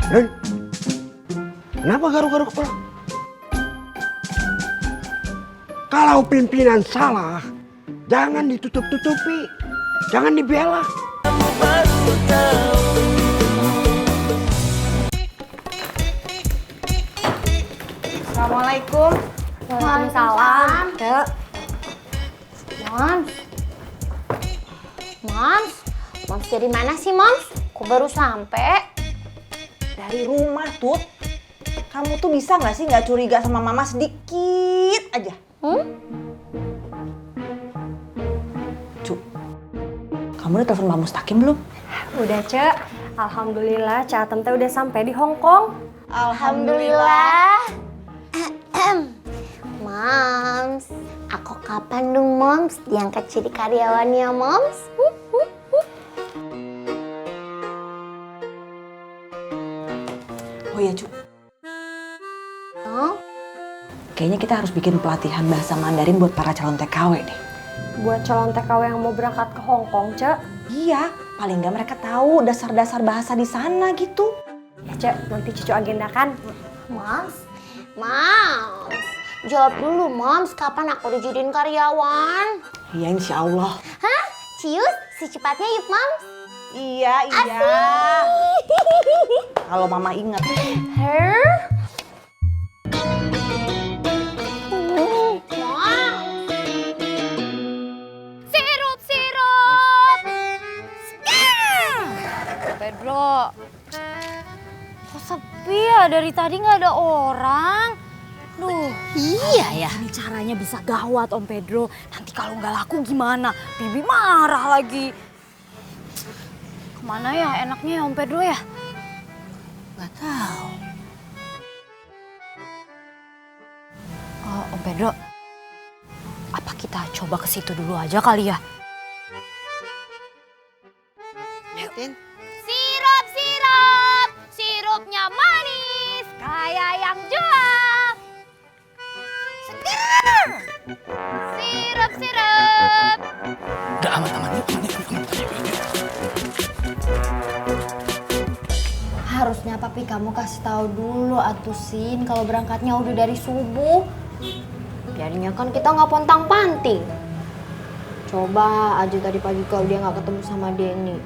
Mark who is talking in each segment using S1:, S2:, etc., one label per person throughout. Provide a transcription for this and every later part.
S1: Don, kenapa garuk-garuk kepala? Kalau pimpinan salah, jangan ditutup-tutupi, jangan dibela.
S2: Assalamualaikum.
S3: Waalaikumsalam.
S2: Cek.
S3: Moms. Moms. Moms dari mana sih, Moms? Kok baru sampai?
S2: Dari rumah, Tut. Kamu tuh bisa nggak sih nggak curiga sama Mama sedikit aja? Cu, kamu udah telepon Pak Mustaqim belum?
S4: Udah, Cek. Alhamdulillah, Cak Atem teh udah sampai di Hong Kong.
S3: Alhamdulillah. Moms, aku kapan dong, Moms? Diangkat jadi karyawannya, Moms?
S2: Oh iya, Cu.
S3: Oh,
S2: Kayaknya kita harus bikin pelatihan bahasa Mandarin buat para calon TKW deh.
S4: Buat calon TKW yang mau berangkat ke Hong Kong, Cek.
S2: Iya, paling nggak mereka tahu dasar-dasar bahasa di sana gitu.
S4: Ya, Cek, nanti Cucu agendakan.
S3: Moms. Moms. Jawab dulu, Moms. Kapan aku dijadiin karyawan?
S2: Iya, insya Allah.
S3: Hah? Cius, secepatnya yuk, Moms.
S2: Iya, iya. Kalau Mama ingat.
S3: Her? Sirup.
S5: Pedro, kok sepi ya? Dari tadi nggak ada orang. Duh,
S3: Iya ya.
S5: ini caranya bisa gawat Om Pedro. Nanti kalau nggak laku gimana? Bibi marah lagi. Kemana ya enaknya ya Om Pedro ya?
S3: Gak tahu.
S5: Oh, Om Pedro, apa kita coba ke situ dulu aja kali ya? Sirupnya manis, kayak yang jual. Seger. Sirup.
S1: Udah aman.
S3: Harusnya papi kamu kasih tahu dulu atusin kalau berangkatnya udah dari subuh. Jadinya kan kita nggak pontang-panting. Coba aja tadi pagi kalau dia nggak ketemu sama Denny.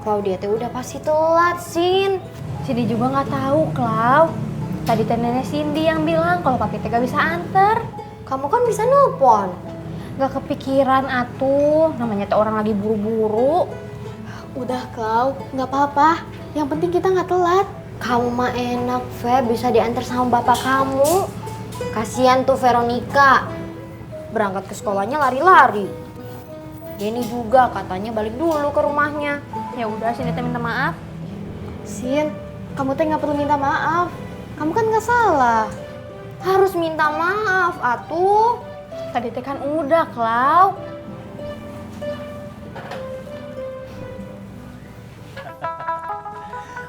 S3: Claudia teh udah pasti telat, Sin.
S4: Cindy juga nggak tahu, Clau. Tadi teh nenek Cindy yang bilang kalau papi teh gak bisa anter.
S3: Kamu kan bisa nelpon.
S4: Gak kepikiran atuh, namanya teh orang lagi buru-buru.
S3: Udah, Clau, nggak apa-apa. Yang penting kita nggak telat. Kamu mah enak, Fe, bisa diantar sama bapak kamu. Kasian tuh Veronica. Berangkat ke sekolahnya lari-lari. Denny juga katanya balik dulu ke rumahnya.
S4: Ya udah, Cindy teh minta maaf.
S3: Sin, kamu teh nggak perlu minta maaf. Kamu kan nggak salah. Harus minta maaf, atuh.
S4: Tadi teh kan udah, Clau.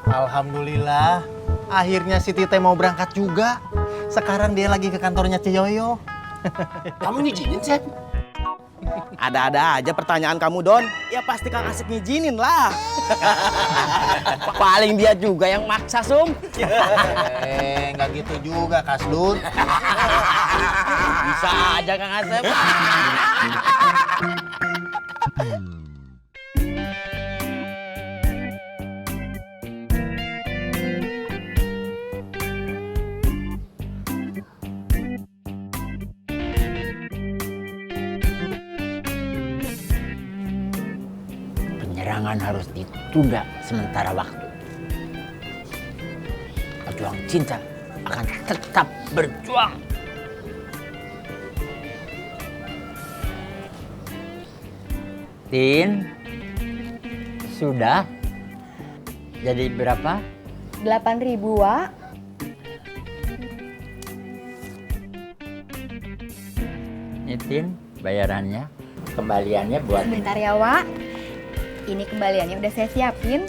S6: Alhamdulillah, akhirnya si Tite mau berangkat juga. Sekarang dia lagi ke kantornya Ciyoyo.
S1: Kamu ngizinin, Sep?
S6: Ada-ada aja pertanyaan kamu, Don. Ya pasti Kang Asep ngizinin lah.
S1: Paling dia juga yang maksa, Sum.
S6: Nggak gitu juga, Kasdun.
S1: Bisa aja Kang Asep. Penyerangan harus ditunda sementara waktu. Pejuang cinta akan tetap berjuang. Tin, sudah? Jadi berapa?
S4: 8.000, Wak.
S7: Ini Tin, bayarannya. Kembaliannya buat
S4: Bentar ya, Wak. Ini kembaliannya udah saya siapin.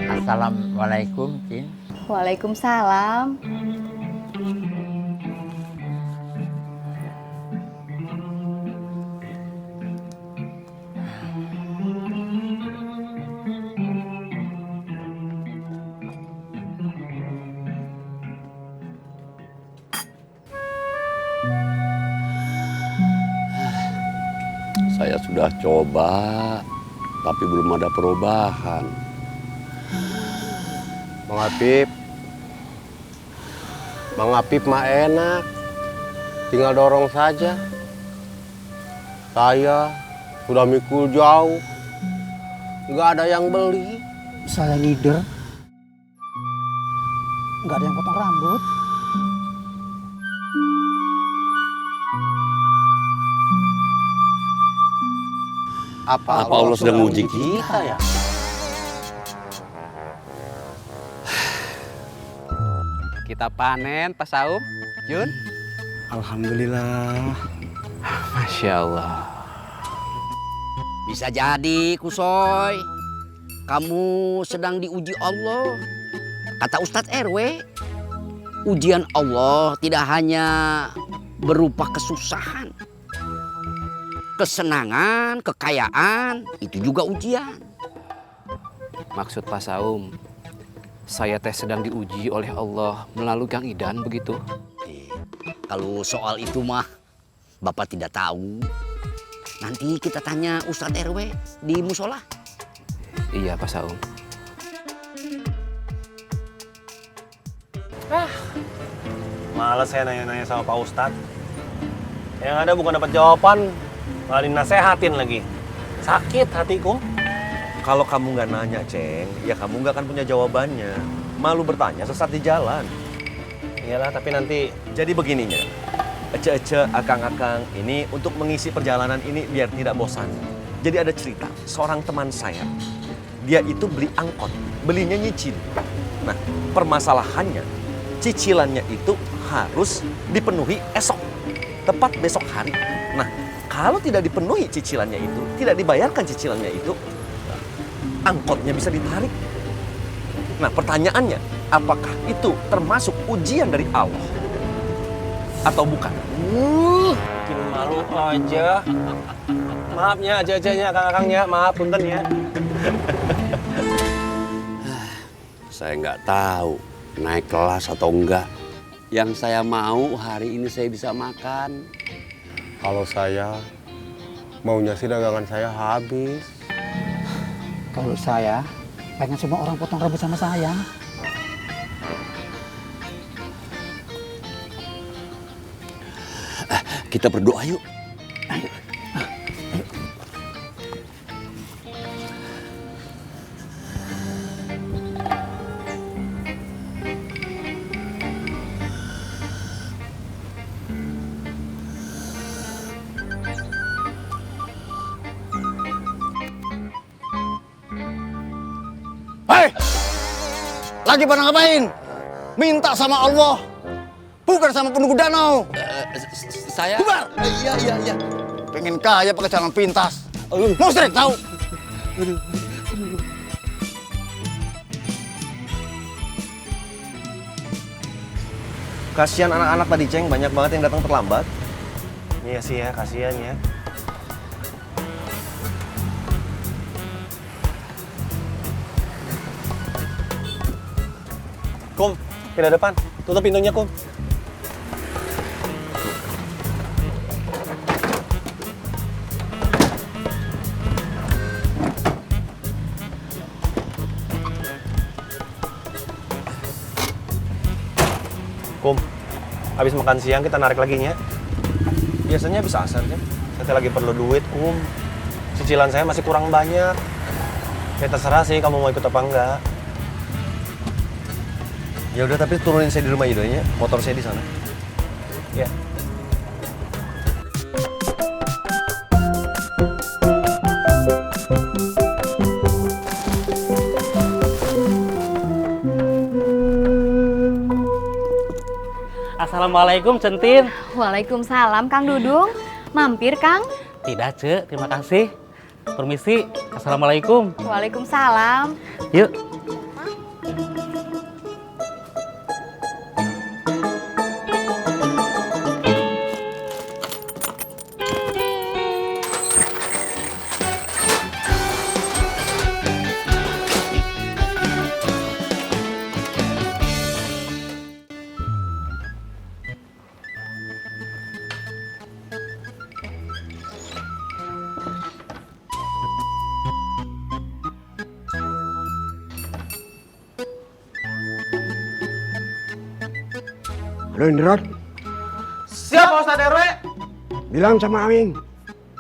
S7: Assalamualaikum, Tin.
S4: Waalaikumsalam.
S8: Saya sudah coba, tapi belum ada perubahan. Mang Apip mah enak, tinggal dorong saja. Saya sudah mikul jauh, nggak ada yang beli.
S1: Saya ngider. Nggak ada yang potong rambut.
S8: Apa Allah sedang menguji kita ya?
S9: Kita panen Pak Saum, Jun.
S6: Alhamdulillah.
S9: Masya Allah.
S10: Bisa jadi, Kusoy. Kamu sedang diuji Allah. Kata Ustadz RW, ujian Allah tidak hanya berupa kesusahan. Kesenangan, kekayaan, itu juga ujian.
S9: Maksud Pak Saum, saya teh sedang diuji oleh Allah melalui Kang Idan begitu.
S10: Kalau soal itu mah, Bapak tidak tahu. Nanti kita tanya Ustadz RW di musola.
S9: Iya Pak Saum.
S6: Males saya nanya-nanya sama Pak Ustadz. Yang ada bukan dapat jawaban, malah dinasehatin lagi. Sakit hatiku. Kalau kamu nggak nanya, Ceng, ya kamu nggak akan punya jawabannya. Malu bertanya sesat di jalan. Iyalah, tapi nanti jadi begininya. Ece-ece, akang-akang, ini untuk mengisi perjalanan ini biar tidak bosan. Jadi ada cerita, seorang teman saya, dia itu beli angkot, belinya nyicil. Nah, permasalahannya, cicilannya itu harus dipenuhi esok, tepat besok hari. Nah, kalau tidak dipenuhi cicilannya itu, tidak dibayarkan cicilannya itu, angkotnya bisa ditarik. Nah, pertanyaannya, apakah itu termasuk ujian dari Allah atau bukan? Bikin malu aja. Maafnya aja-ajanya, akang-akangnya, maaf punten ya.
S8: Saya nggak tahu naik kelas atau enggak. Yang saya mau hari ini saya bisa makan.
S11: Kalau saya maunya sih dagangan saya habis.
S1: Kalau saya pengen semua orang potong rambut sama saya.
S8: Kita berdoa yuk.
S6: Hei! Lagi pada ngapain? Minta sama Allah, bukan sama penunggu danau.
S8: Saya?
S6: Bubar! Iya. Pengen kaya pakai jalan pintas. Musrik tahu? Kasihan anak-anak tadi, Ceng. Banyak banget yang datang terlambat. Iya sih ya, kasihan ya. Kum, pindah depan. Tutup pintunya, Kum. Kum, habis makan siang kita narik lagi nya. Biasanya bisa asal ya. Saya lagi perlu duit, Kum. Cicilan saya masih kurang banyak. Ya terserah sih kamu mau ikut apa enggak. Ya udah, tapi turunin saya di rumah Idonya. Motor saya di sana. Ya.
S12: Assalamualaikum Centin.
S4: Waalaikumsalam Kang Dudung. Mampir Kang?
S12: Tidak Ce, terima kasih. Permisi. Assalamualaikum.
S4: Waalaikumsalam.
S12: Yuk.
S13: Halo Indrot.
S6: Siap Pak Ustadz RW.
S13: Bilang sama Aming,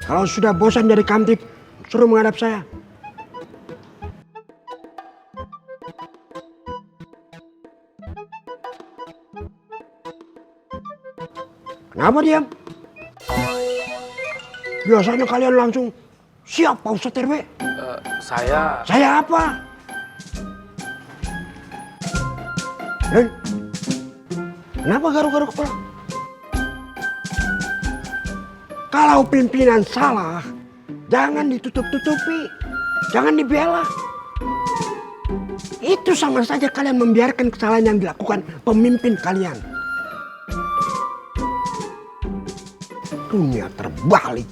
S13: kalau sudah bosan jadi kamtip, suruh menghadap saya. Kenapa diam? Biasanya kalian langsung, siap Pak Ustadz RW.
S9: Saya
S13: Apa? Dan kenapa garuk-garuk kepala? Kalau pimpinan salah, jangan ditutup-tutupi, jangan dibela. Itu sama saja kalian membiarkan kesalahan yang dilakukan pemimpin kalian. Dunia terbalik.